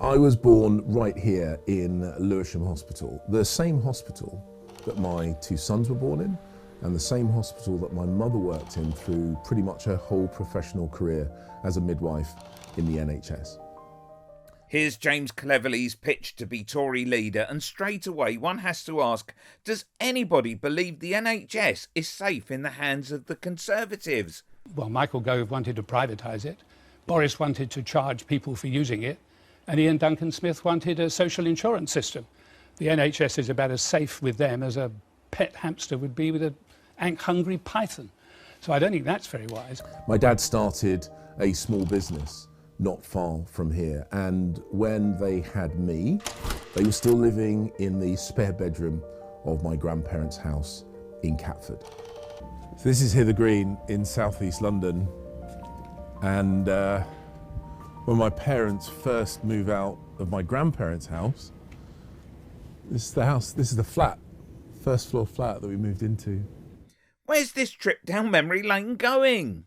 I was born right here in Lewisham Hospital, the same hospital that my two sons were born in, and the same hospital that my mother worked in through pretty much her whole professional career as a midwife in the NHS. Here's James Cleverly's pitch to be Tory leader, and straight away one has to ask, does anybody believe the NHS is safe in the hands of the Conservatives? Well, Michael Gove wanted to privatise it, Boris wanted to charge people for using it, and Ian Duncan Smith wanted a social insurance system. The NHS is about as safe with them as a pet hamster would be with an hungry python. So I don't think that's very wise. My dad started a small business not far from here, and when they had me, they were still living in the spare bedroom of my grandparents' house in Catford. So this is Hither Green in southeast London, and when my parents first moved out of my grandparents' house, this is the house, this is the flat, first floor flat that we moved into. Where's this trip down memory lane going?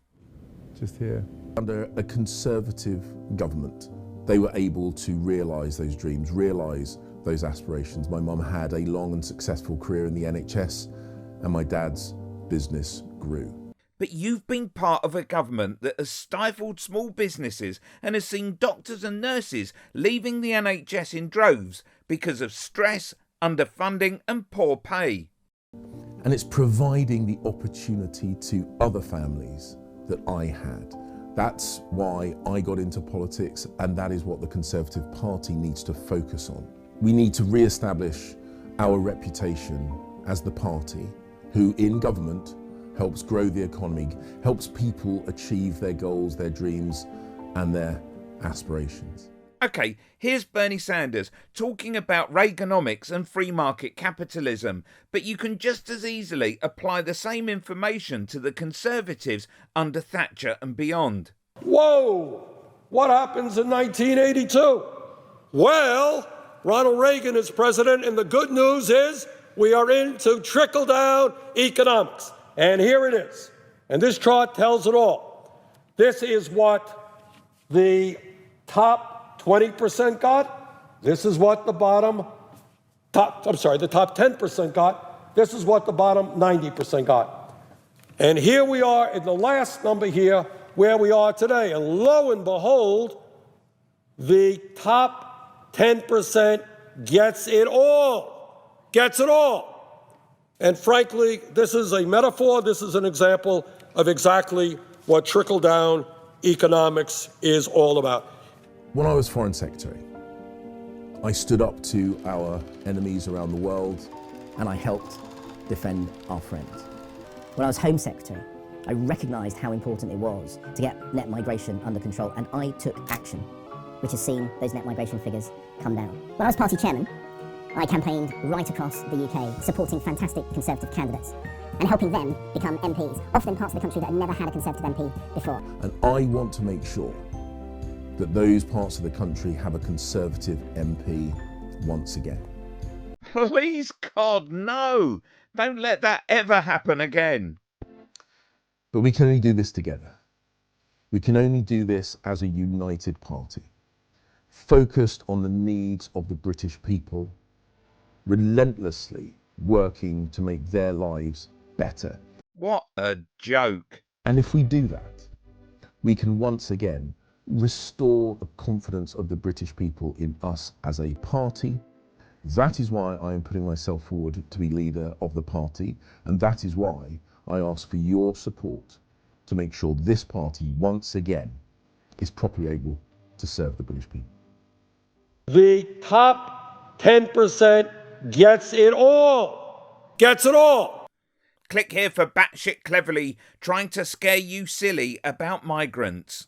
Just here. Under a Conservative government, they were able to realise those dreams, realise those aspirations. My mum had a long and successful career in the NHS, and my dad's business grew. But you've been part of a government that has stifled small businesses and has seen doctors and nurses leaving the NHS in droves because of stress, underfunding and poor pay. And it's providing the opportunity to other families that I had. That's why I got into politics, and that is what the Conservative Party needs to focus on. We need to re-establish our reputation as the party who, in government, helps grow the economy, helps people achieve their goals, their dreams, and their aspirations. OK, here's Bernie Sanders talking about Reaganomics and free market capitalism, but you can just as easily apply the same information to the Conservatives under Thatcher and beyond. Whoa! What happens in 1982? Well, Ronald Reagan is president, and the good news is we are into trickle-down economics. And here it is. And this chart tells it all. This is what the top 20% got. This is what the top 10% got. This is what the bottom 90% got. And here we are in the last number here where we are today. And lo and behold, the top 10% gets it all. Gets it all. And frankly, this is a metaphor. This is an example of exactly what trickle-down economics is all about. When I was Foreign Secretary, I stood up to our enemies around the world. And I helped defend our friends. When I was Home Secretary, I recognised how important it was to get net migration under control, and I took action, which has seen those net migration figures come down. When I was party chairman, I campaigned right across the UK, supporting fantastic Conservative candidates and helping them become MPs, often in parts of the country that had never had a Conservative MP before. And I want to make sure that those parts of the country have a Conservative MP once again. Please, God, no! Don't let that ever happen again. But we can only do this together. We can only do this as a united party, focused on the needs of the British people, relentlessly working to make their lives better. What a joke. And if we do that, we can once again restore the confidence of the British people in us as a party. That is why I am putting myself forward to be leader of the party, and that is why I ask for your support to make sure this party once again is properly able to serve the British people. The top 10% gets it all. Gets it all. Click here for batshit Cleverly trying to scare you silly about migrants.